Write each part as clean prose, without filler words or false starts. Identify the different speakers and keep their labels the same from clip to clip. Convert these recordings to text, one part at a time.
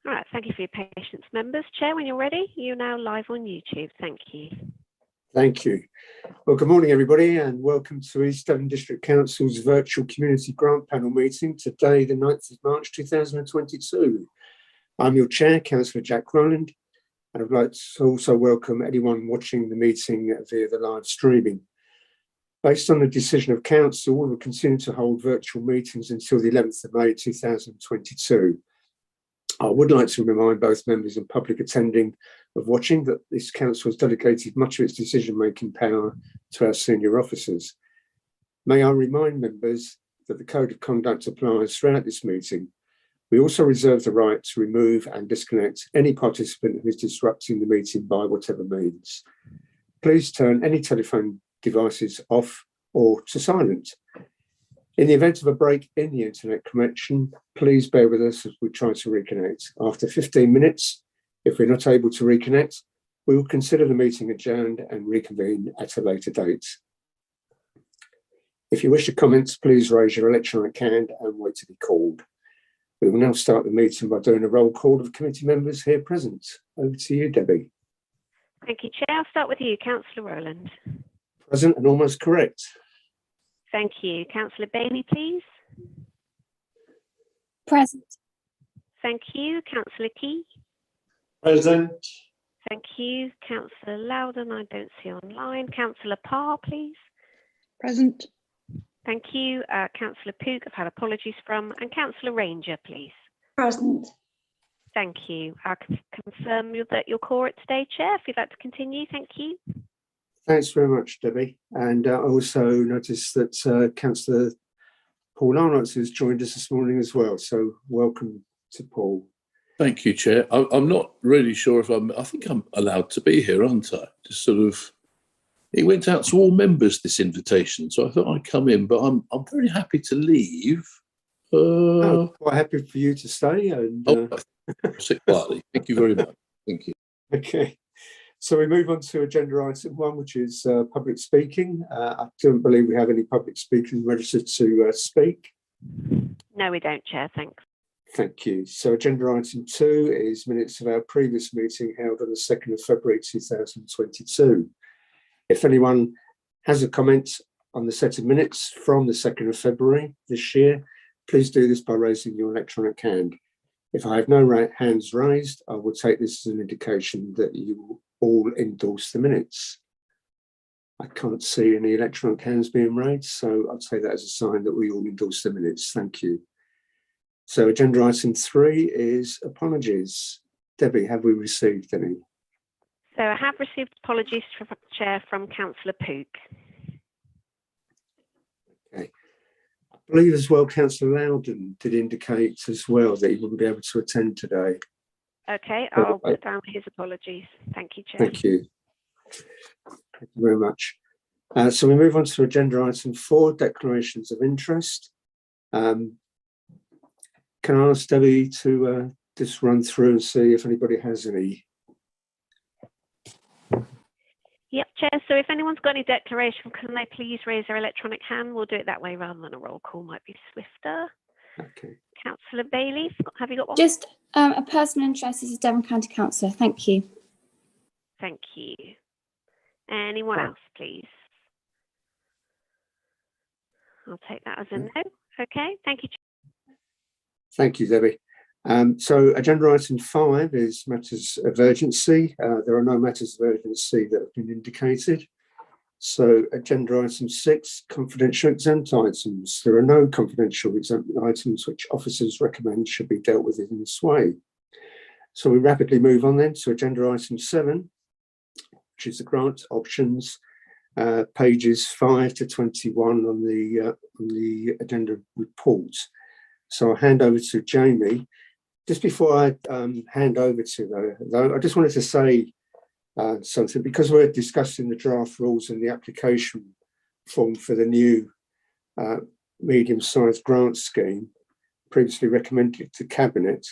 Speaker 1: All right, thank you for your patience, members. Chair, when you're ready, you're now live on YouTube. Thank you.
Speaker 2: Thank you. Well, good morning, everybody, and welcome to East Devon District Council's virtual community grant panel meeting today, the 9th of March 2022. I'm your chair, Councillor Jack Rowland, and I'd like to also welcome anyone watching the meeting via the live streaming. Based on the decision of Council, we will continue to hold virtual meetings until the 11th of May 2022. I would like to remind both members and public attending of watching that this council has delegated much of its decision-making power to our senior officers. May I remind members that the Code of Conduct applies throughout this meeting. We also reserve the right to remove and disconnect any participant who is disrupting the meeting by whatever means. Please turn any telephone devices off or to silent. In the event of a break in the internet connection, please bear with us as we try to reconnect. After 15 minutes, if we're not able to reconnect, we will consider the meeting adjourned and reconvene at a later date. If you wish to comment, please raise your electronic hand and wait to be called. We will now start the meeting by doing a roll call of committee members here present. Over to you, Debbie.
Speaker 1: Thank you, Chair. I'll start with you, Councillor Rowland.
Speaker 2: Present and almost correct.
Speaker 1: Thank you. Councillor Bailey, please.
Speaker 3: Present.
Speaker 1: Thank you. Councillor Key.
Speaker 4: Present.
Speaker 1: Thank you. Councillor Loudon, I don't see online. Councillor Parr, please.
Speaker 3: Present.
Speaker 1: Thank you. Councillor Pook, I've had apologies from. And Councillor Ranger, please.
Speaker 3: Present.
Speaker 1: Thank you. I can confirm that you're core today, Chair, if you'd like to continue. Thank you.
Speaker 2: Thanks very much, Debbie. And I also noticed that Councillor Paul Arnold has joined us this morning as well. So welcome to Paul.
Speaker 4: Thank you, Chair. I'm not really sure if I think I'm allowed to be here, aren't I? Just sort of, it went out to all members, this invitation. So I thought I'd come in, but I'm very happy to leave.
Speaker 2: Quite happy for you to stay. And
Speaker 4: sit quietly. Thank you very much. Thank you.
Speaker 2: Okay. So we move on to agenda item 1, which is public speaking. I don't believe we have any public speakers registered to speak.
Speaker 1: No, we don't, Chair. Thanks.
Speaker 2: Thank you. So agenda item 2 is minutes of our previous meeting held on the 2nd of February 2022. If anyone has a comment on the set of minutes from the 2nd of February this year, please do this by raising your electronic hand. If I have no hands raised, I will take this as an indication that you all endorse the minutes. I can't see any electronic hands being raised, so I'll take that as a sign that we all endorse the minutes. Thank you. So agenda item 3 is apologies. Debbie, have we received any?
Speaker 1: So I have received apologies from Chair from Councillor Pook.
Speaker 2: Okay. I believe as well Councillor Loudon did indicate as well that he wouldn't be able to attend today.
Speaker 1: Okay, I'll put down his apologies. Thank you, Chair.
Speaker 2: Thank you. Thank you very much. So we move on to agenda item 4, declarations of interest. Can I ask Debbie to just run through and see if anybody has any?
Speaker 1: Yep, Chair. So if anyone's got any declaration, can they please raise their electronic hand? We'll do it that way rather than a roll call. Might be swifter.
Speaker 2: Okay.
Speaker 1: Councillor Bailey, have you got one?
Speaker 3: Just a personal interest. This is Devon County Councillor. Thank you.
Speaker 1: Thank you. Anyone else, please? I'll take that as a no. Okay, thank you.
Speaker 2: Thank you, Debbie. So agenda item 5 is matters of urgency. There are no matters of urgency that have been indicated. So agenda item 6, confidential exempt items. There are no confidential exempt items which officers recommend should be dealt with in this way. So we rapidly move on then to agenda item 7, which is the grant options, pages 5 to 21 on the agenda report. So I'll hand over to Jamie. Just before I hand over to her, though, I just wanted to say something, because we're discussing the draft rules and the application form for the new medium-sized grant scheme previously recommended to Cabinet.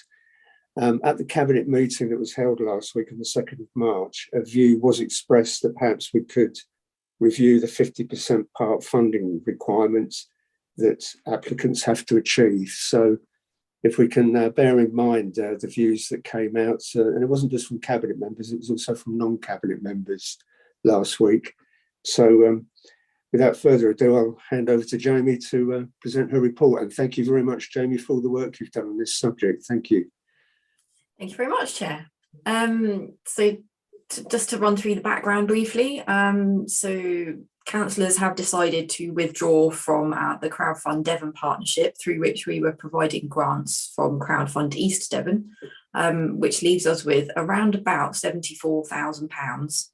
Speaker 2: At the Cabinet meeting that was held last week on the 2nd of March, a view was expressed that perhaps we could review the 50% part funding requirements that applicants have to achieve. So if we can bear in mind the views that came out, and it wasn't just from cabinet members, it was also from non-cabinet members last week. So without further ado, I'll hand over to Jamie to present her report. And thank you very much, Jamie, for all the work you've done on this subject. Thank you.
Speaker 5: Thank you very much, Chair. Just to run through the background briefly, so councillors have decided to withdraw from the Crowdfund Devon partnership, through which we were providing grants from Crowdfund East Devon, which leaves us with around about £74,000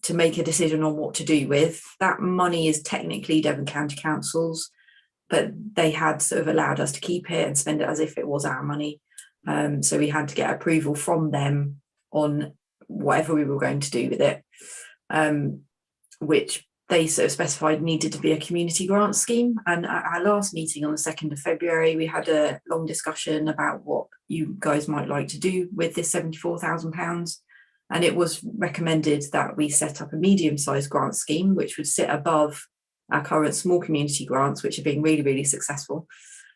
Speaker 5: to make a decision on what to do with. That money is technically Devon County Council's, but they had sort of allowed us to keep it and spend it as if it was our money. So we had to get approval from them on whatever we were going to do with it, which they sort of specified needed to be a community grant scheme. And at our last meeting on the 2nd of February, we had a long discussion about what you guys might like to do with this £74,000. And it was recommended that we set up a medium-sized grant scheme, which would sit above our current small community grants, which have been really, really successful,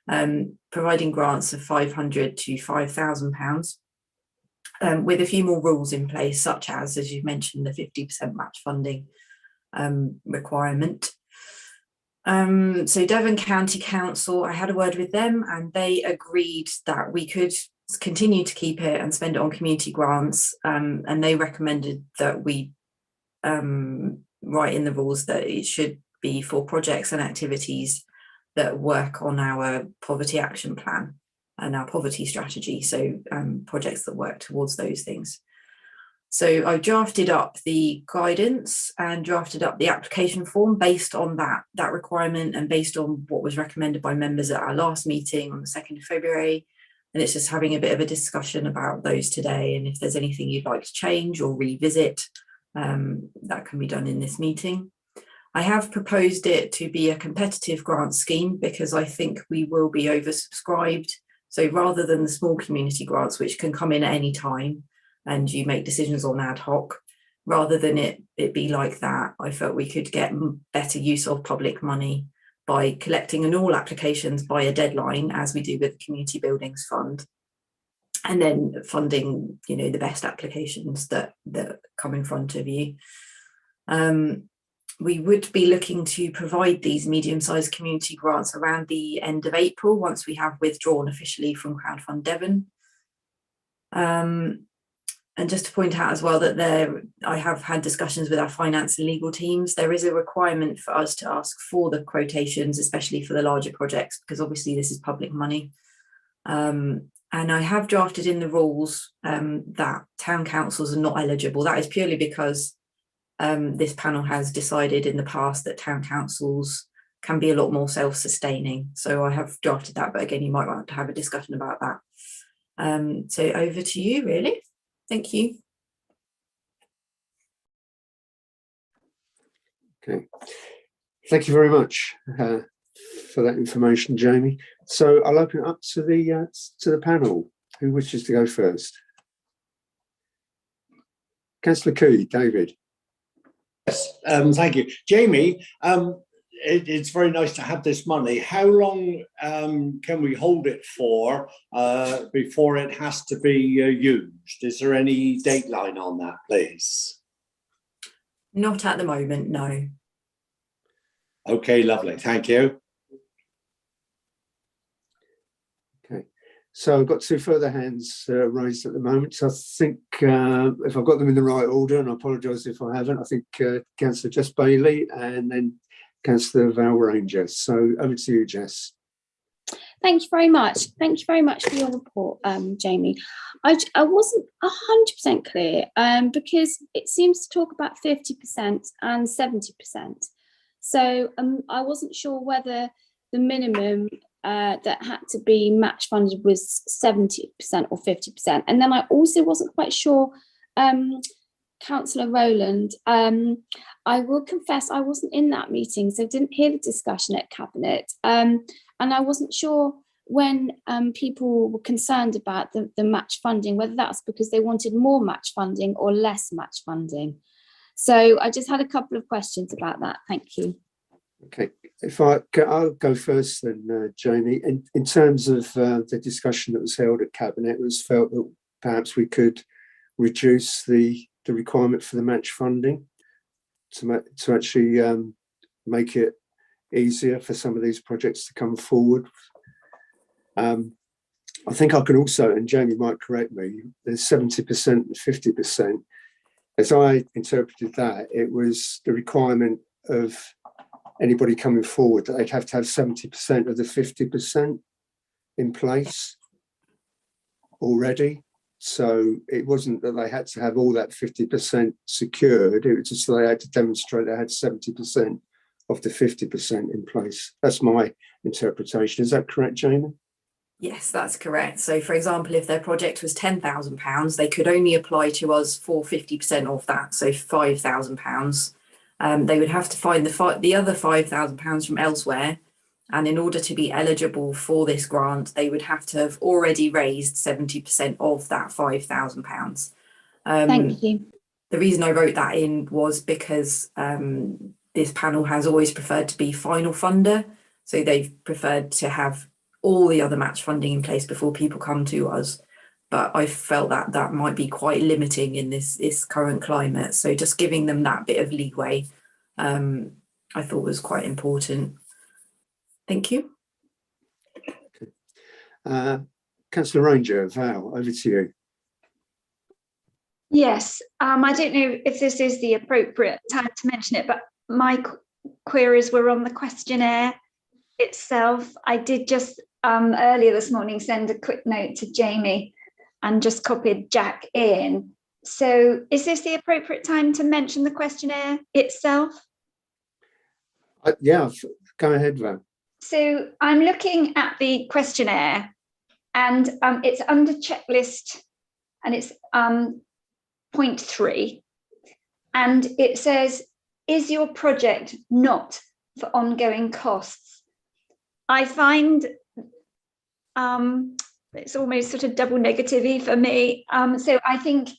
Speaker 5: providing grants of £500 to £5,000. With a few more rules in place, such as you've mentioned, the 50% match funding requirement. So Devon County Council, I had a word with them and they agreed that we could continue to keep it and spend it on community grants, and they recommended that we write in the rules that it should be for projects and activities that work on our poverty action plan and our poverty strategy, so projects that work towards those things. So I drafted up the guidance and drafted up the application form based on that requirement and based on what was recommended by members at our last meeting on the 2nd of February. And it's just having a bit of a discussion about those today, and if there's anything you'd like to change or revisit, that can be done in this meeting. I have proposed it to be a competitive grant scheme because I think we will be oversubscribed. So rather than the small community grants, which can come in at any time and you make decisions on ad hoc, rather than it be like that, I felt we could get better use of public money by collecting in all applications by a deadline, as we do with the Community Buildings Fund, and then funding, the best applications that come in front of you. We would be looking to provide these medium-sized community grants around the end of April, once we have withdrawn officially from Crowdfund Devon. And just to point out as well that I have had discussions with our finance and legal teams. There is a requirement for us to ask for the quotations, especially for the larger projects, because obviously this is public money. And I have drafted in the rules that town councils are not eligible. That is purely because this panel has decided in the past that town councils can be a lot more self-sustaining. So I have drafted that, but again, you might want to have a discussion about that. So over to you, really. Thank you.
Speaker 2: Okay, thank you very much for that information, Jamie. So I'll open it up to the panel. Who wishes to go first? Councillor Key, David.
Speaker 6: Yes, thank you, Jamie. It's very nice to have this money. How long can we hold it for before it has to be used? Is there any dateline on that, please?
Speaker 5: Not at the moment, no.
Speaker 6: Okay, lovely. Thank you.
Speaker 2: Okay, so I've got two further hands raised at the moment. So I think if I've got them in the right order, and I apologise if I haven't, I think Councillor Jess Bailey and then Councillor Val Ranger. So over to you, Jess.
Speaker 3: Thank you very much. Thank you very much for your report, Jamie. I wasn't 100% clear because it seems to talk about 50% and 70%. So I wasn't sure whether the minimum that had to be match funded was 70% or 50%. And then I also wasn't quite sure, Councillor Rowland, I will confess I wasn't in that meeting, so I didn't hear the discussion at Cabinet. And I wasn't sure when people were concerned about the match funding, whether that's because they wanted more match funding or less match funding. So I just had a couple of questions about that. Thank you.
Speaker 2: Okay, I'll go first then, Jamie. In terms of the discussion that was held at Cabinet, it was felt that perhaps we could reduce the requirement for the match funding to actually make it easier for some of these projects to come forward. I think I can also, and Jamie might correct me, there's 70% and 50%. As I interpreted that, it was the requirement of anybody coming forward that they'd have to have 70% of the 50% in place already. So it wasn't that they had to have all that 50% secured, it was just that they had to demonstrate they had 70% of the 50% in place. That's my interpretation. Is that correct, Jamie?
Speaker 5: Yes, that's correct. So, for example, if their project was £10,000, they could only apply to us for 50% of that, so £5,000. They would have to find the other £5,000 from elsewhere, and in order to be eligible for this grant, they would have to have already raised 70% of that £5,000.
Speaker 3: Thank you.
Speaker 5: The reason I wrote that in was because this panel has always preferred to be final funder, so they've preferred to have all the other match funding in place before people come to us. But I felt that that might be quite limiting in this current climate. So just giving them that bit of leeway, I thought was quite important. Thank you.
Speaker 2: Councillor Ranger, Val, over to you.
Speaker 7: Yes, I don't know if this is the appropriate time to mention it, but my queries were on the questionnaire itself. I did just earlier this morning send a quick note to Jamie and just copied Jack in. So is this the appropriate time to mention the questionnaire itself?
Speaker 2: Yeah, go ahead, Val.
Speaker 7: So I'm looking at the questionnaire and it's under checklist and it's point 3. And it says, is your project not for ongoing costs? I find it's almost sort of double negative for me. So I think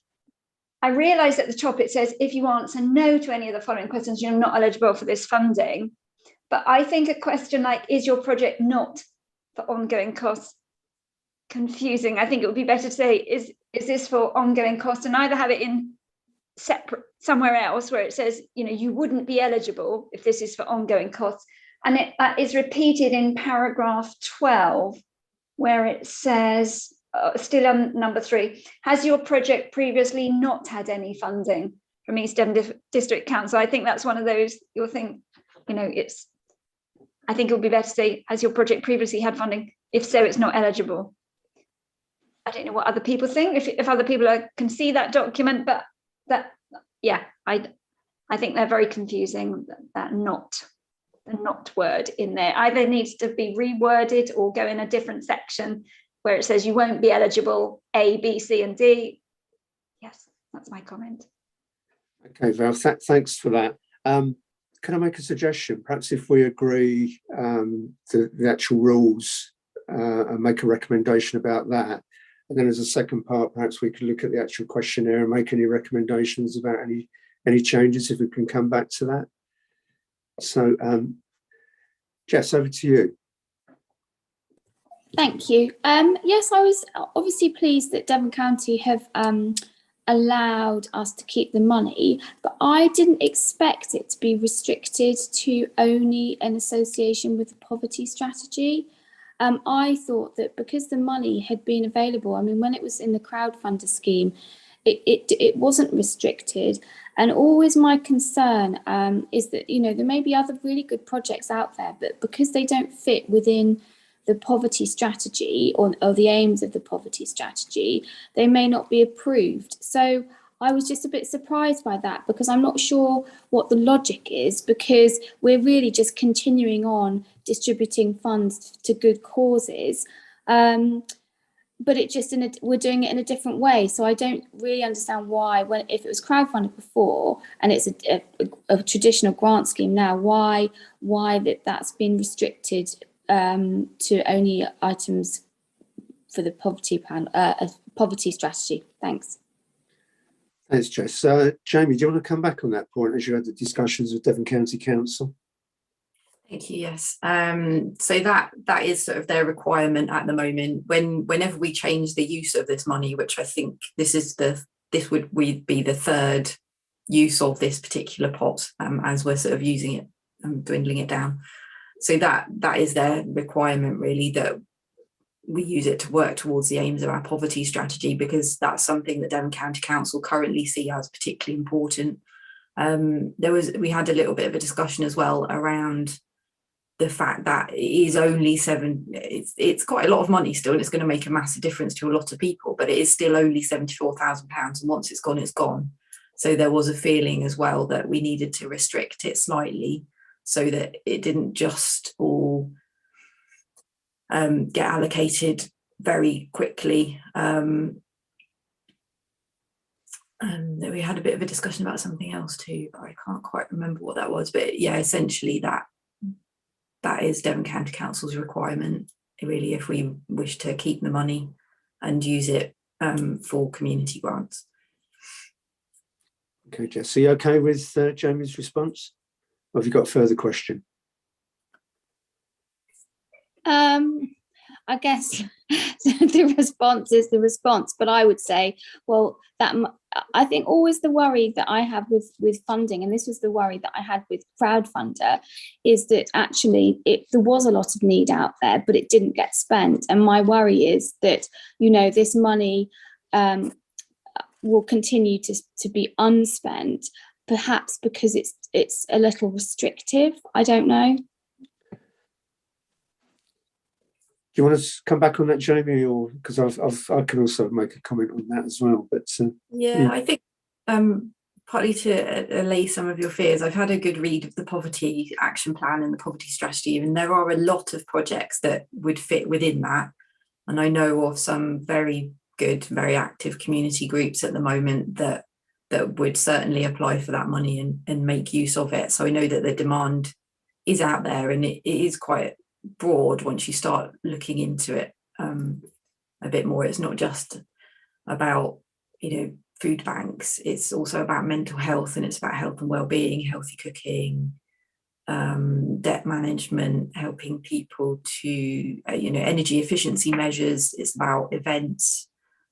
Speaker 7: I realise at the top it says, if you answer no to any of the following questions, you're not eligible for this funding. But I think a question like, is your project not for ongoing costs? Confusing. I think it would be better to say, is this for ongoing costs, and either have it in separate somewhere else where it says, you know, you wouldn't be eligible if this is for ongoing costs. And it is repeated in paragraph 12, where it says, still on number 3, has your project previously not had any funding from East Devon District Council? I think that's one of those, you'll think, you know, I think it would be better to say, has your project previously had funding? If so, it's not eligible. I don't know what other people think, if other people can see that document, but that, yeah, I think they're very confusing, that not word in there. Either needs to be reworded or go in a different section where it says you won't be eligible A, B, C, and D. Yes, that's my comment.
Speaker 2: Okay, Val, thanks for that. Can I make a suggestion? Perhaps if we agree the actual rules and make a recommendation about that, and then as a second part, perhaps we could look at the actual questionnaire and make any recommendations about any changes, if we can come back to that. So, Jess, over to you.
Speaker 3: Thank you. Yes, I was obviously pleased that Devon County have allowed us to keep the money, but I didn't expect it to be restricted to only an association with the poverty strategy. I thought that because the money had been available, I mean, when it was in the crowdfunder scheme, it wasn't restricted. And always my concern is that, you know, there may be other really good projects out there, but because they don't fit within the poverty strategy or the aims of the poverty strategy, they may not be approved. So I was just a bit surprised by that, because I'm not sure what the logic is, because we're really just continuing on distributing funds to good causes. But it just we're doing it in a different way. So I don't really understand why, if it was crowdfunded before and it's a traditional grant scheme now, why that's been restricted to only items for the poverty plan, poverty strategy. Thanks.
Speaker 2: Thanks, Jess. Jamie, do you want to come back on that point as you had the discussions with Devon County Council?
Speaker 5: Thank you. Yes. So that is sort of their requirement at the moment. Whenever we change the use of this money, which I think this would be the third use of this particular pot, as we're sort of using it and dwindling it down. So that is their requirement, really, that we use it to work towards the aims of our poverty strategy, because that's something that Devon County Council currently see as particularly important. We had a little bit of a discussion as well around the fact that it is only it's quite a lot of money still, and it's going to make a massive difference to a lot of people, but it is still only £74,000, and once it's gone, it's gone. So there was a feeling as well that we needed to restrict it slightly so that it didn't just all get allocated very quickly. And we had a bit of a discussion about something else too, but I can't quite remember what that was. But yeah, essentially that is Devon County Council's requirement, really, if we wish to keep the money and use it for community grants.
Speaker 2: Okay, Jess, are you okay with Jamie's response? Or have you got a further question?
Speaker 3: I guess the response is the response, but I would say, well, that I think always the worry that I have with funding, and this was the worry that I had with crowdfunder, is that actually there was a lot of need out there, but it didn't get spent. And my worry is that, you know, this money will continue to be unspent, perhaps because it's a little restrictive. I don't know.
Speaker 2: Do you want to come back on that, Jamie, or because I can also make a comment on that as well? But
Speaker 5: yeah, I think partly to allay some of your fears, I've had a good read of the poverty action plan and the poverty strategy, and there are a lot of projects that would fit within that. And I know of some very good, very active community groups at the moment that would certainly apply for that money and make use of it. So I know that the demand is out there, and it is quite broad once you start looking into it a bit more. It's not just about, you know, food banks, it's also about mental health, and it's about health and well-being, healthy cooking, debt management, helping people to you know, energy efficiency measures. It's about events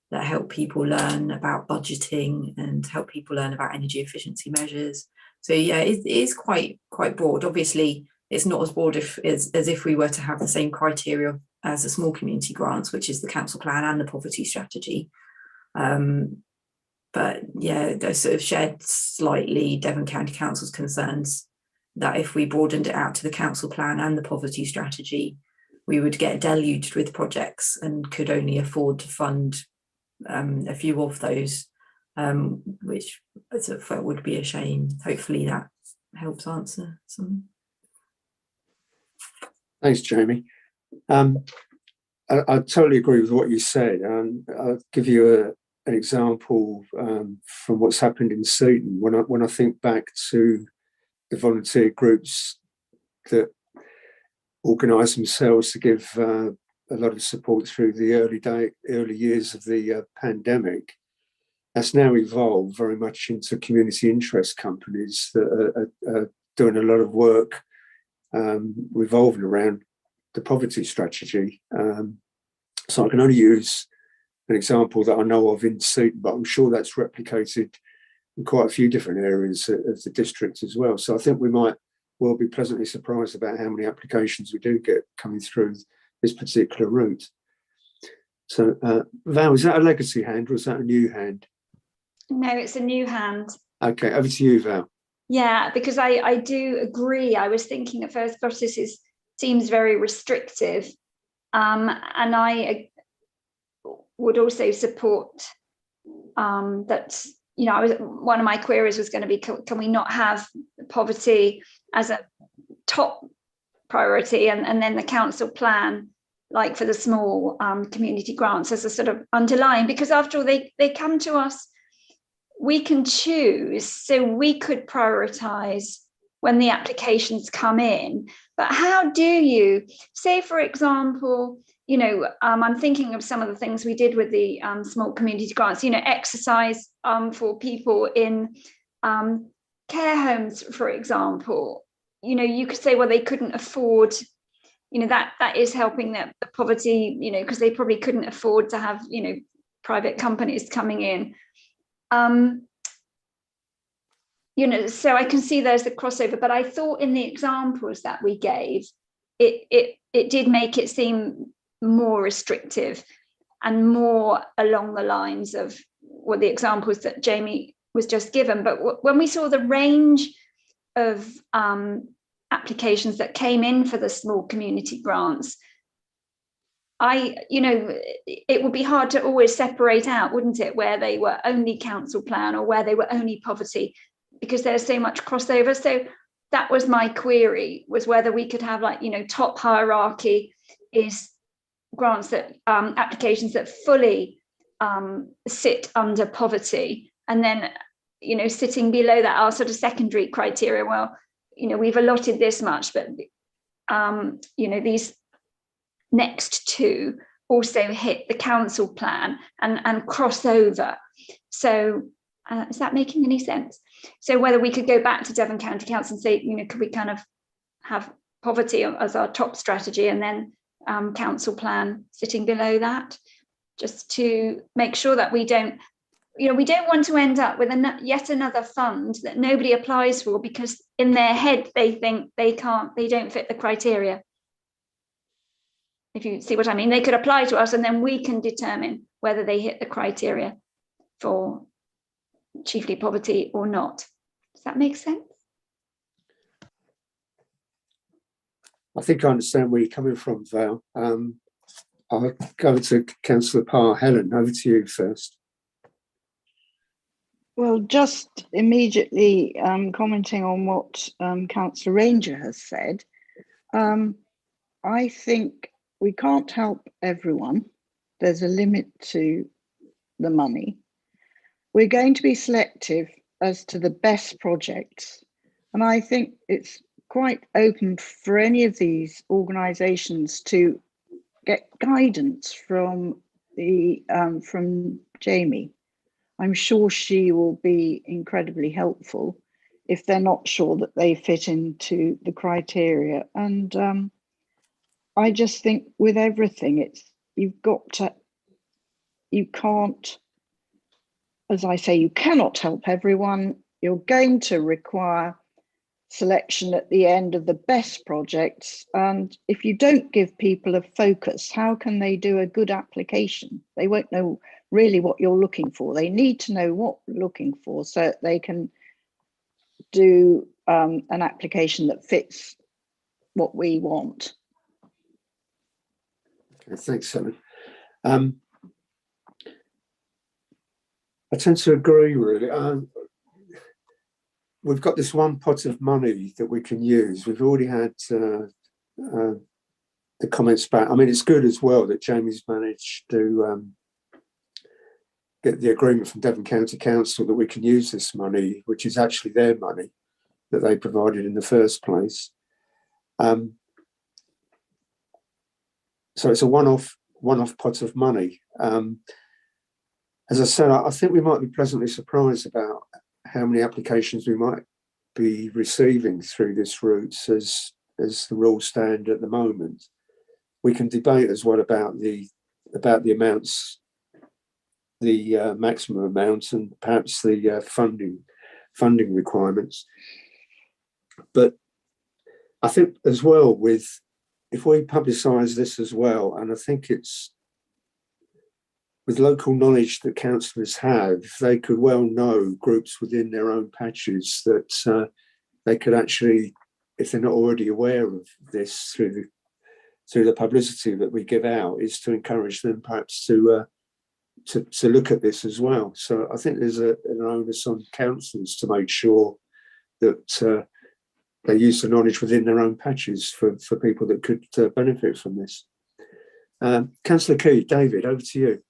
Speaker 5: that help people learn about budgeting and help people learn about energy efficiency measures. So yeah, it is quite broad. Obviously it's not as broad as if we were to have the same criteria as the small community grants, which is the council plan and the poverty strategy. But yeah, those sort of shared slightly Devon County Council's concerns that if we broadened it out to the council plan and the poverty strategy, we would get deluged with projects and could only afford to fund a few of those, which I sort of felt would be a shame. Hopefully that helps answer some.
Speaker 2: Thanks, Jamie. I totally agree with what you said. I'll give you an example from what's happened in Seaton. When I think back to the volunteer groups that organised themselves to give a lot of support through the early years of the pandemic, that's now evolved very much into community interest companies that are doing a lot of work revolving around the poverty strategy. So I can only use an example that I know of in Seaton, but I'm sure that's replicated in quite a few different areas of the district as well. So I think we might well be pleasantly surprised about how many applications we do get coming through this particular route. So Val, is that a legacy hand or is that a new hand?
Speaker 7: No, it's a new hand.
Speaker 2: Okay, over to you, Val.
Speaker 7: Yeah, because I do agree. I was thinking at first, gosh, this seems very restrictive. And I would also support that, you know, one of my queries was going to be, can we not have poverty as a top priority and then the council plan, like for the small community grants, as a sort of underlying, because after all, they come to us, we can choose, so we could prioritise when the applications come in. But how do you say, for example, you know, I'm thinking of some of the things we did with the small community grants, you know, exercise for people in care homes, for example. you know, you could say, well, they couldn't afford, you know, that is helping the poverty, you know, because they probably couldn't afford to have, you know, private companies coming in. You know, so I can see there's the crossover, but I thought in the examples that we gave, it did make it seem more restrictive and more along the lines of what the examples that Jamie was just given. But when we saw the range of applications that came in for the small community grants, you know, it would be hard to always separate out, wouldn't it, where they were only council plan or where they were only poverty, because there's so much crossover. So that was my query, was whether we could have, like, you know, top hierarchy is grants that applications that fully sit under poverty, and then, you know, sitting below that are sort of secondary criteria. Well, you know, we've allotted this much, but you know, these next two also hit the council plan and cross over. So is that making any sense? So whether we could go back to Devon County Council and say, you know, could we kind of have poverty as our top strategy, and then council plan sitting below that, just to make sure that we don't, you know, we don't want to end up with yet another fund that nobody applies for because in their head they think they don't fit the criteria. If you see what I mean, they could apply to us and then we can determine whether they hit the criteria for chiefly poverty or not. Does that make sense?
Speaker 2: I think I understand where you're coming from, Val. I'll go to Councillor Parr. Helen, over to you first.
Speaker 8: Well, just immediately commenting on what Councillor Ranger has said, I think we can't help everyone. There's a limit to the money. We're going to be selective as to the best projects. And I think it's quite open for any of these organisations to get guidance from Jamie. I'm sure she will be incredibly helpful if they're not sure that they fit into the criteria. And I just think with everything, you can't, as I say, you cannot help everyone. You're going to require selection at the end of the best projects. And if you don't give people a focus, how can they do a good application? They won't know really what you're looking for. They need to know what you're looking for so that they can do an application that fits what we want.
Speaker 2: Okay, thanks, Helen. I tend to agree, really. We've got this one pot of money that we can use. We've already had the comments back. I mean, it's good as well that Jamie's managed to get the agreement from Devon County Council that we can use this money, which is actually their money that they provided in the first place. So it's a one-off pot of money. As I said, I think we might be pleasantly surprised about how many applications we might be receiving through this route as the rules stand at the moment. We can debate as well about the amounts, the maximum amount, and perhaps the funding requirements. But I think as well, if we publicise this as well, and I think it's with local knowledge that councillors have, they could well know groups within their own patches that they could actually, if they're not already aware of this through the publicity that we give out, is to encourage them perhaps to look at this as well. So I think there's an onus on councils to make sure that they use the knowledge within their own patches for people that could benefit from this. Councillor Key, David, over to you.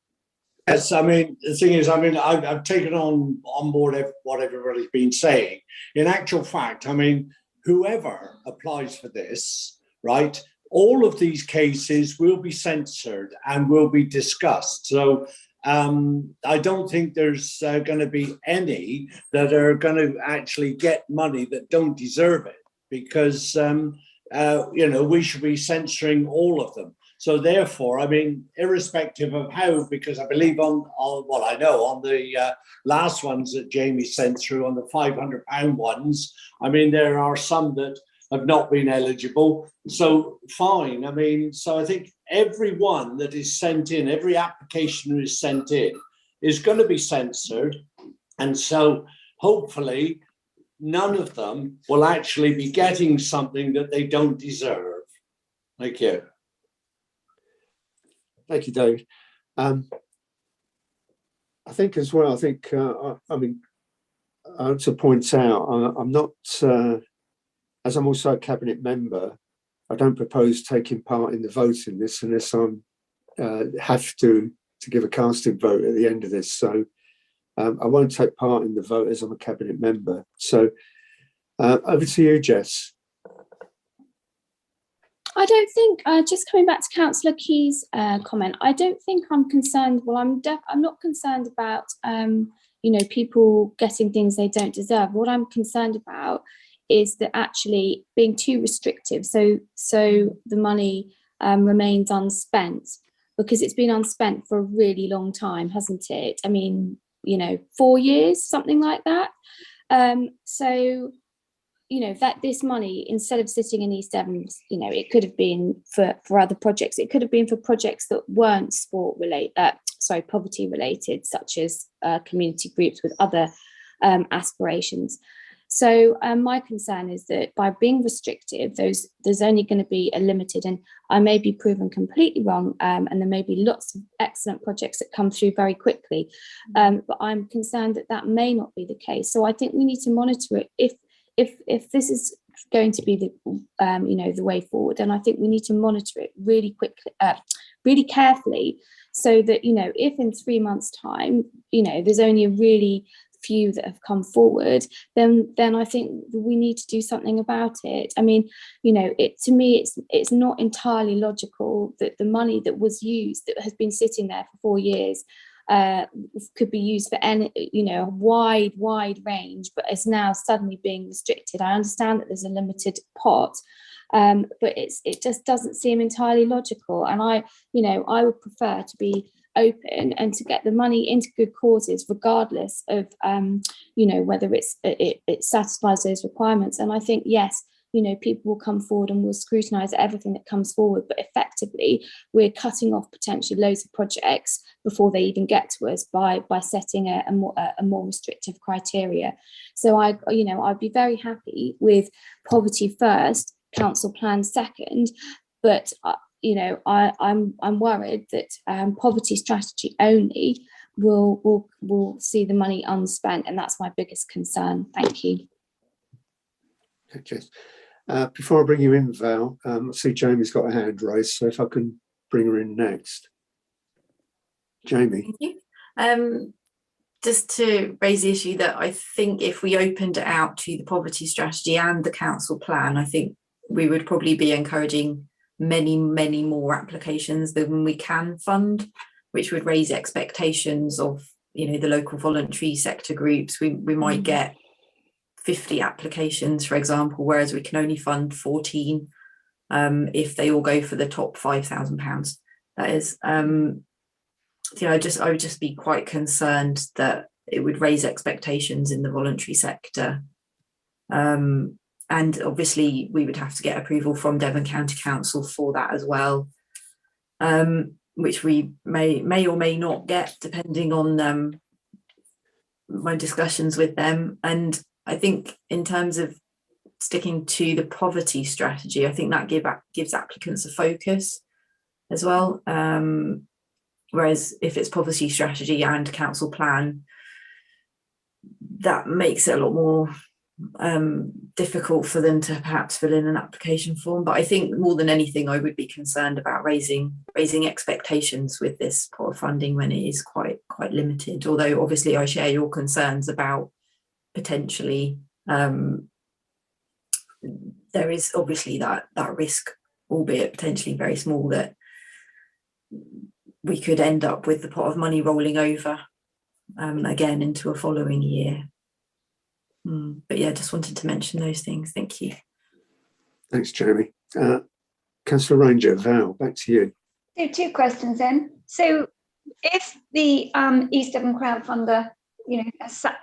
Speaker 6: Yes, I mean, the thing is, I mean, I've taken on board what everybody's been saying. In actual fact, I mean, whoever applies for this, right, all of these cases will be censored and will be discussed. So I don't think there's going to be any that are going to actually get money that don't deserve it. because we should be censoring all of them. So therefore, I mean, irrespective of how, because I believe on the last ones that Jamie sent through, on the £500 ones, I mean, there are some that have not been eligible. So fine. I mean, so I think every one that is sent in, every application that is sent in is going to be censored. And so hopefully none of them will actually be getting something that they don't deserve. Thank you.
Speaker 2: Thank you, David. I think as well, to point out, I'm not, as I'm also a cabinet member, I don't propose taking part in the vote in this unless I'm have to give a casting vote at the end of this. So I won't take part in the vote as I'm a cabinet member. So over to you, Jess.
Speaker 3: I don't think, just coming back to Councillor Key's comment, I don't think I'm concerned. Well, I'm not concerned about, people getting things they don't deserve. What I'm concerned about is that actually being too restrictive. So the money remains unspent, because it's been unspent for a really long time, hasn't it? I mean, 4 years, something like that. That this money, instead of sitting in East Devon's, it could have been for other projects. It could have been for projects that weren't poverty related, such as community groups with other aspirations. So my concern is that by being restrictive, there's only going to be a limited, and I may be proven completely wrong, and there may be lots of excellent projects that come through very quickly, but I'm concerned that may not be the case. So I think we need to monitor it. If this is going to be the the way forward, then I think we need to monitor it really quickly, really carefully, so that if in 3 months' time there's only a really few that have come forward, then I think we need to do something about it. I mean, to me, it's not entirely logical that the money that was used, that has been sitting there for 4 years, could be used for any, a wide range, but it's now suddenly being restricted. I understand that there's a limited pot, but it just doesn't seem entirely logical. And I would prefer to be open and to get the money into good causes, regardless of whether it satisfies those requirements. And I think, yes, people will come forward and will scrutinise everything that comes forward, but effectively we're cutting off potentially loads of projects before they even get to us by setting a more restrictive criteria. So I'd be very happy with poverty first, council plan second, but I'm worried that poverty strategy only will see the money unspent, and that's my biggest concern. Thank you.
Speaker 2: Okay. Before I bring you in, Val, I see Jamie's got a hand raised, so if I can bring her in next. Jamie.
Speaker 5: Thank you. Just to raise the issue that I think if we opened it out to the poverty strategy and the council plan, I think we would probably be encouraging many more applications than we can fund, which would raise expectations of the local voluntary sector groups. We might get 50 applications, for example, whereas we can only fund 14 if they all go for the top £5,000. That is, I would just be quite concerned that it would raise expectations in the voluntary sector. And obviously we would have to get approval from Devon County Council for that as well, which we may or may not get, depending on my discussions with them. And I think in terms of sticking to the poverty strategy, I think that gives applicants a focus as well. Whereas if it's poverty strategy and council plan, that makes it a lot more difficult for them to perhaps fill in an application form. But I think more than anything, I would be concerned about raising expectations with this pot of funding when it is quite limited. Although obviously I share your concerns about potentially there is obviously that risk, albeit potentially very small, that we could end up with the pot of money rolling over again into a following year. But yeah, just wanted to mention those things. Thank you.
Speaker 2: Thanks, Jamie. Councillor Ranger, Val, back to you.
Speaker 7: So 2 questions then. So if the East Devon crowdfunder, has sat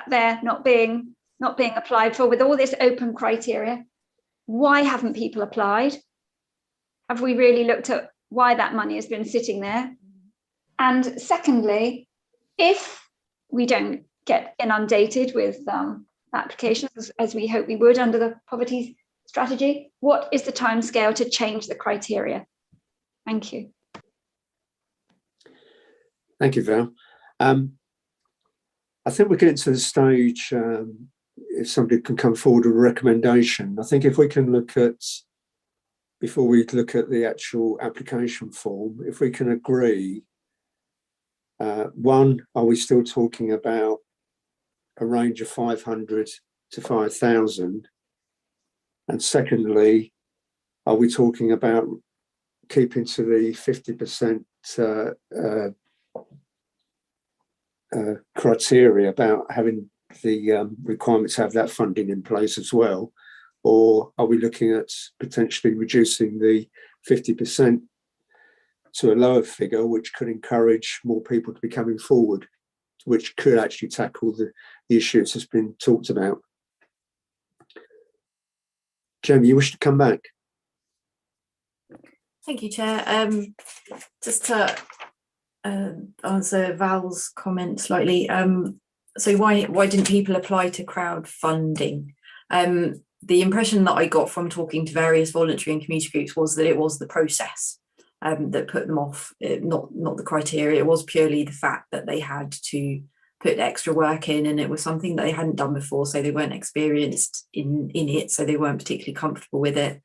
Speaker 7: there not being applied for with all this open criteria, why haven't people applied? Have we really looked at why that money has been sitting there? And secondly, if we don't get inundated with applications, as we hope we would under the poverty strategy, what is the timescale to change the criteria? Thank you.
Speaker 2: Thank you, Val. I think we're getting to the stage, if somebody can come forward with a recommendation. I think if we can look at, before we look at the actual application form, if we can agree, one, are we still talking about a range of 500 to 5,000? And secondly, are we talking about keeping to the 50% criteria about having the requirement to have that funding in place as well? Or are we looking at potentially reducing the 50% to a lower figure, which could encourage more people to be coming forward, which could actually tackle the issues that's been talked about? Jamie, you wish to come back?
Speaker 5: Thank you, Chair. Just to answer Val's comment slightly. So why didn't people apply to crowdfunding? The impression that I got from talking to various voluntary and community groups was that it was the process that put them off, not the criteria. It was purely the fact that they had to put extra work in, and it was something that they hadn't done before, so they weren't experienced in it, so they weren't particularly comfortable with it.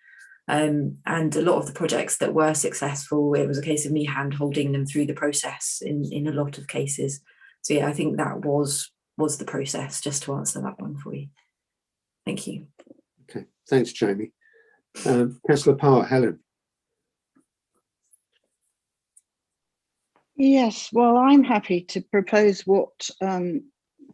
Speaker 5: And a lot of the projects that were successful, it was a case of me hand-holding them through the process in a lot of cases. So yeah, I think that was the process, just to answer that one for you. Thank you.
Speaker 2: Okay, thanks, Jamie. Councillor Power, Helen.
Speaker 8: Yes, well, I'm happy to propose what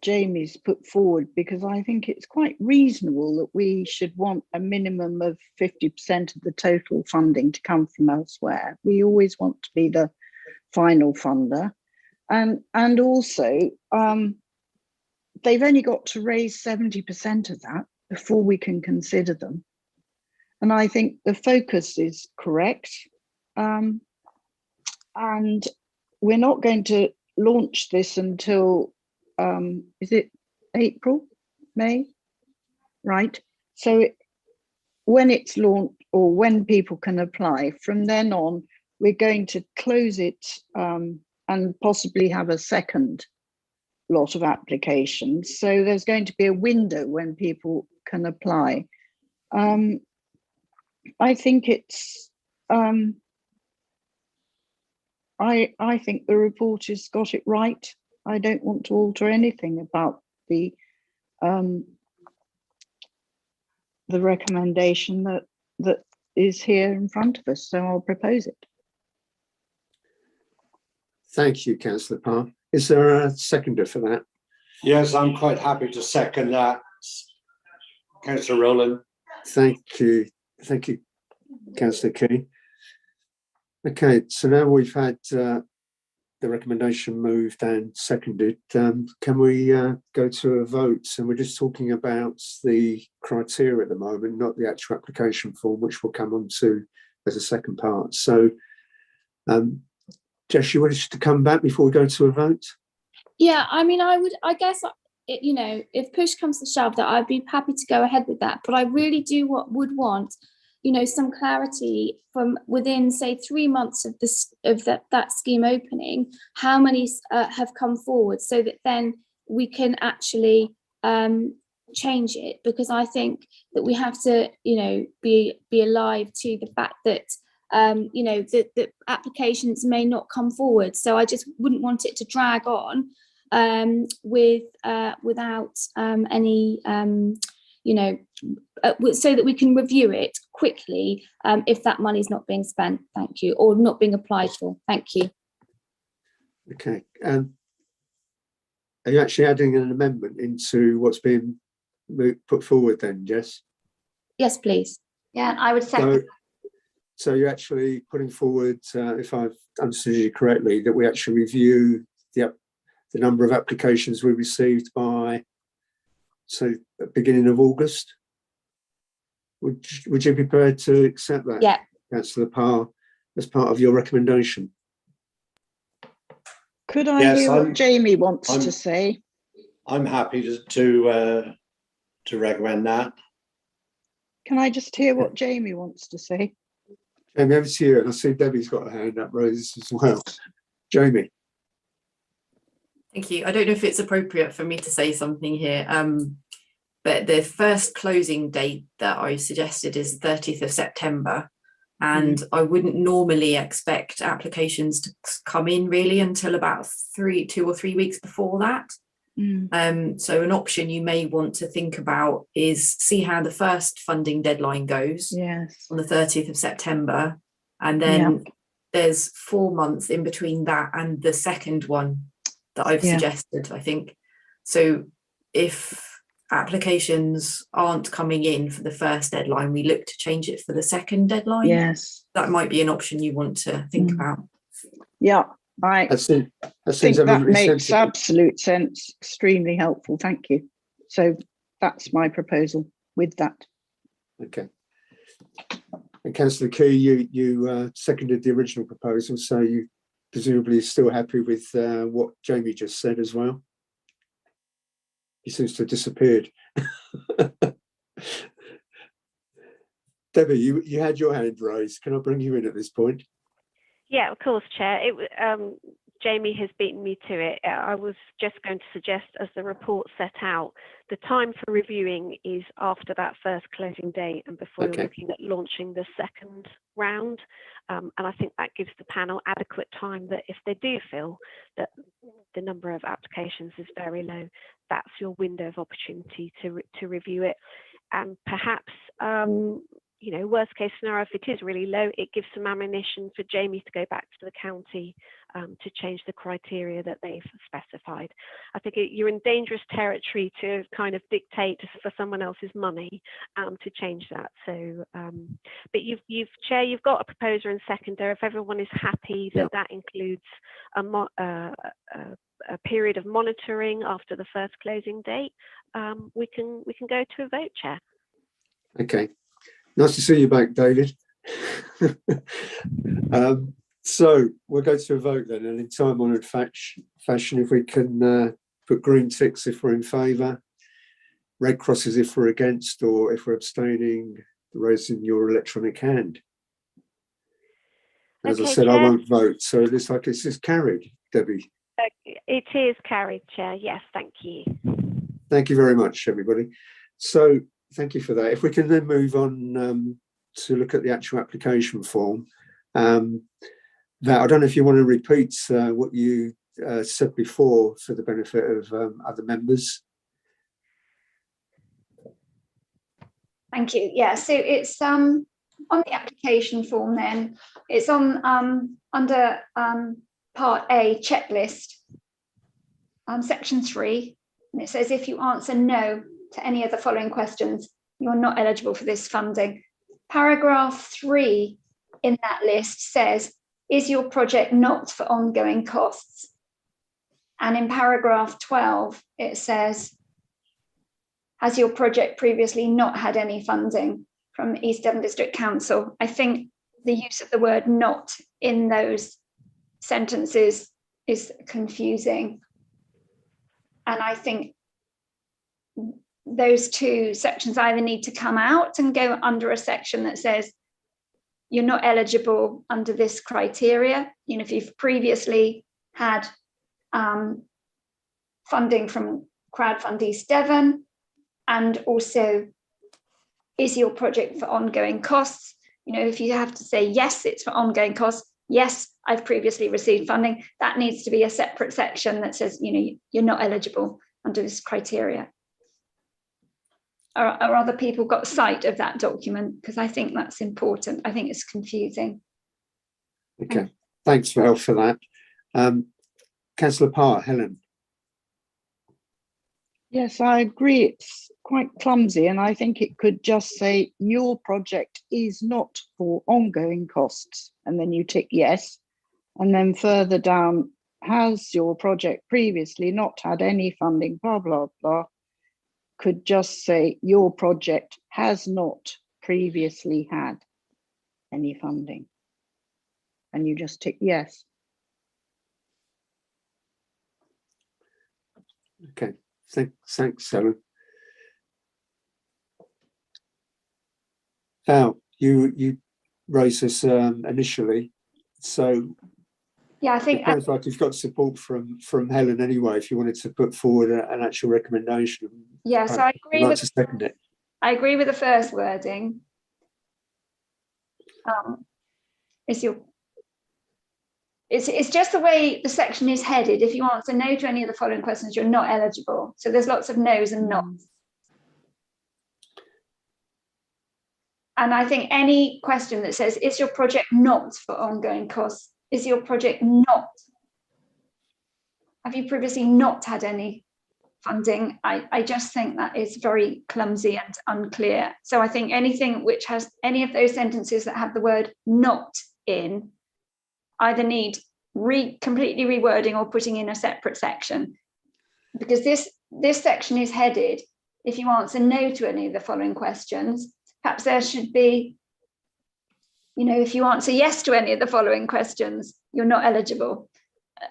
Speaker 8: Jamie's put forward, because I think it's quite reasonable that we should want a minimum of 50% of the total funding to come from elsewhere. We always want to be the final funder. And also, they've only got to raise 70% of that before we can consider them. And I think the focus is correct. And we're not going to launch this until, is it April, May? Right. So when it's launched, or when people can apply, from then on, we're going to close it and possibly have a second lot of applications. So there's going to be a window when people can apply. I think it's, I think the reporter's got it right. I don't want to alter anything about the recommendation that is here in front of us, so I'll propose it.
Speaker 2: Thank you, Councillor Parr. Is there a seconder for that?
Speaker 6: Yes, I'm quite happy to second that. Councillor Rowland.
Speaker 2: Thank you, Councillor Key. Okay, so now we've had the recommendation moved and seconded. Can we go to a vote? And we're just talking about the criteria at the moment, not the actual application form, which we'll come on to as a second part. So, Jess, you wish to come back before we go to a vote?
Speaker 3: Yeah, I mean, I guess, you know, if push comes to shove, that I'd be happy to go ahead with that. But I really would want, you know, some clarity from within, say, 3 months of that scheme opening, how many have come forward, so that then we can actually change it. Because I think that we have to, you know, be alive to the fact that you know, the applications may not come forward. So I just wouldn't want it to drag on without any, you know, so that we can review it quickly if that money is not being spent. Thank you. Or not being applied for. Thank you.
Speaker 2: Okay. Are you actually adding an amendment into what's being put forward then, Jess?
Speaker 3: Yes, please.
Speaker 7: Yeah, I would second.
Speaker 2: So you're actually putting forward, if I've understood you correctly, that we actually review the number of applications we received by, so beginning of August. Would you be prepared to accept that,
Speaker 3: Yeah.
Speaker 2: Councillor Parr, as part of your recommendation?
Speaker 8: Could I
Speaker 6: Yes,
Speaker 8: hear what Jamie wants to say?
Speaker 6: I'm happy to recommend that.
Speaker 8: Can I just hear what Jamie wants to say?
Speaker 2: Jamie, over to you. And I see Debbie's got a hand up raised as well. Jamie.
Speaker 5: Thank you. I don't know if it's appropriate for me to say something here, but the first closing date that I suggested is the 30th of September. And I wouldn't normally expect applications to come in really until about 2 or 3 weeks before that. So an option you may want to think about is see how the first funding deadline goes on the 30th of September. And then there's 4 months in between that and the second one that I've suggested, I think. So if applications aren't coming in for the first deadline, we look to change it for the second deadline.
Speaker 8: Yes.
Speaker 5: That might be an option you want to think about.
Speaker 8: Yeah, I think that makes absolute sense. Extremely helpful. Thank you. So that's my proposal with that.
Speaker 2: Okay. And Councillor Key, you seconded the original proposal, so you presumably are still happy with what Jamie just said as well? He seems to have disappeared. Debbie, you had your hand raised. Can I bring you in at this point?
Speaker 1: Yeah, of course, Chair. Jamie has beaten me to it. I was just going to suggest, as the report set out, the time for reviewing is after that first closing date and before you're looking at launching the second round. And I think that gives the panel adequate time that if they do feel that the number of applications is very low, that's your window of opportunity to review it. And perhaps, worst case scenario, if it is really low, it gives some ammunition for Jamie to go back to the county to change the criteria that they've specified. I think you're in dangerous territory to kind of dictate for someone else's money to change that. So, but Chair, you've got a proposer and seconder. If everyone is happy that that includes a period of monitoring after the first closing date, we can go to a vote, Chair.
Speaker 2: Okay. Nice to see you back, David. So we'll go to a vote then, and in time-honoured fashion, if we can put green ticks if we're in favour, red crosses if we're against, or if we're abstaining, raising your electronic hand. As I said, Chair, I won't vote, so it looks like it's just carried, Debbie.
Speaker 1: It is carried, Chair. Yes, thank you.
Speaker 2: Thank you very much, everybody. So thank you for that. If we can then move on to look at the actual application form. That I don't know if you want to repeat what you said before for the benefit of other members.
Speaker 7: Thank you. Yeah, so it's on the application form then, it's on under part A, checklist, section 3, and it says if you answer no to any of the following questions, you're not eligible for this funding. Paragraph 3 in that list says, is your project not for ongoing costs? And in paragraph 12, it says, has your project previously not had any funding from East Devon District Council? I think the use of the word not in those sentences is confusing. And I think those two sections either need to come out and go under a section that says you're not eligible under this criteria. You know, if you've previously had funding from Crowdfund East Devon, and also is your project for ongoing costs? You know, if you have to say yes, it's for ongoing costs, yes, I've previously received funding, that needs to be a separate section that says, you know, you're not eligible under this criteria. Are other people got sight of that document? Because I think that's important. I think it's confusing.
Speaker 2: Okay, thanks for that. Councillor Parr, Helen.
Speaker 8: Yes, I agree. It's quite clumsy, and I think it could just say your project is not for ongoing costs, and then you tick yes. And then further down, has your project previously not had any funding, blah, blah, blah, could just say your project has not previously had any funding. And you just tick yes.
Speaker 2: Okay, thanks, Helen. Val, you raised this initially, so
Speaker 7: Yeah, I think
Speaker 2: it sounds like you've got support from Helen anyway. If you wanted to put forward an actual recommendation,
Speaker 7: yeah. So I agree with.
Speaker 2: To second it.
Speaker 7: I agree with the first wording. It's just the way the section is headed. If you answer no to any of the following questions, you're not eligible. So there's lots of no's and nots. And I think any question that says, is your project not for ongoing costs? Is your project not? Have you previously not had any funding? I just think that is very clumsy and unclear. So I think anything which has any of those sentences that have the word not in either need completely rewording or putting in a separate section. Because this section is headed, if you answer no to any of the following questions, perhaps there should be, if you answer yes to any of the following questions, you're not eligible,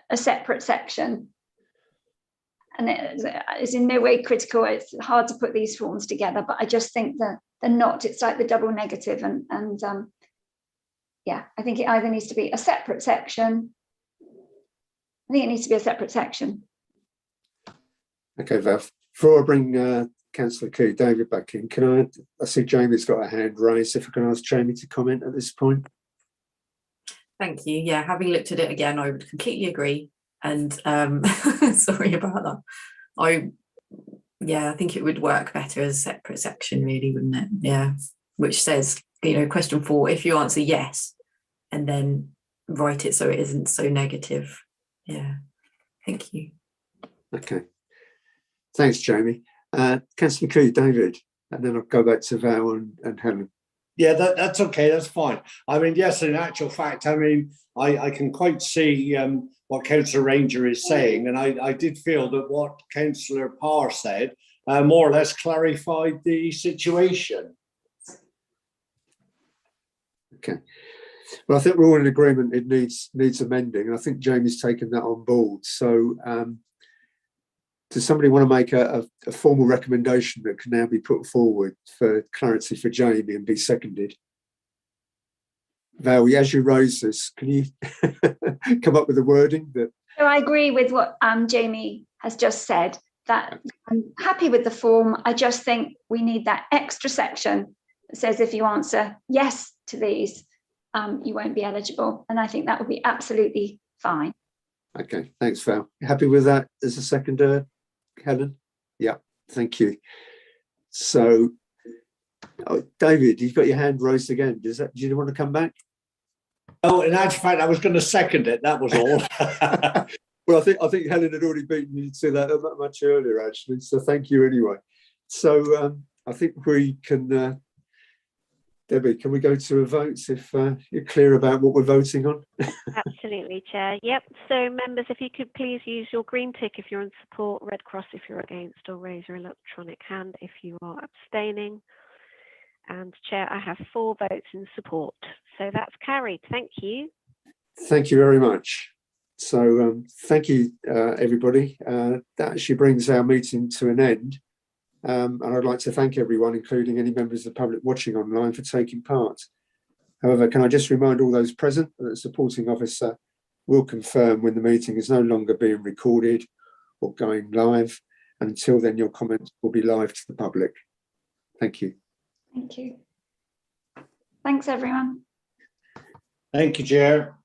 Speaker 7: a separate section. And it is in no way critical. It's hard to put these forms together, but I just think that the not, it's like the double negative. And yeah, I think it either needs to be a separate section. I think it needs to be a separate section.
Speaker 2: Okay, Val. Before I bring Councillor Key, David back in, can I see Jamie's got a hand raised. If I can ask Jamie to comment at this point.
Speaker 5: Thank you. Yeah, having looked at it again, I would completely agree. And sorry about that. I think it would work better as a separate section, really, wouldn't it? Yeah, which says, question 4, if you answer yes, and then write it so it isn't so negative. Yeah, thank you.
Speaker 2: Okay, thanks, Jamie. Councillor Key, David, and then I'll go back to Val and Helen.
Speaker 6: Yeah, that's okay. That's fine. I mean, yes, in actual fact, I mean, I can quite see what Councillor Ranger is saying, and I did feel that what Councillor Parr said more or less clarified the situation.
Speaker 2: Okay. Well, I think we're all in agreement it needs amending, and I think Jamie's taken that on board. So does somebody want to make a formal recommendation that can now be put forward for clarity for Jamie and be seconded? Val, as you raise this, can you come up with the wording that?
Speaker 7: So I agree with what Jamie has just said, that I'm happy with the form. I just think we need that extra section that says if you answer yes to these, you won't be eligible. And I think that would be absolutely fine.
Speaker 2: Okay, thanks, Val. Happy with that as a seconder, Helen? Yeah, thank you. So, David, you've got your hand raised again. Do you want to come back?
Speaker 6: Oh, in actual fact, I was going to second it. That was all.
Speaker 2: Well, I think Helen had already beaten you to that much earlier, actually. So thank you anyway. So I think we can, Debbie, can we go to a vote if you're clear about what we're voting on?
Speaker 1: Absolutely, Chair. Yep. So members, if you could please use your green tick if you're in support, red cross if you're against, or raise your electronic hand if you are abstaining. And Chair, I have 4 votes in support. So that's carried. Thank you.
Speaker 2: Thank you very much. So thank you, everybody. That actually brings our meeting to an end. And I'd like to thank everyone, including any members of the public watching online, for taking part. However, can I just remind all those present that the supporting officer will confirm when the meeting is no longer being recorded or going live. And until then, your comments will be live to the public. Thank you.
Speaker 7: Thank you. Thanks, everyone.
Speaker 6: Thank you, Chair.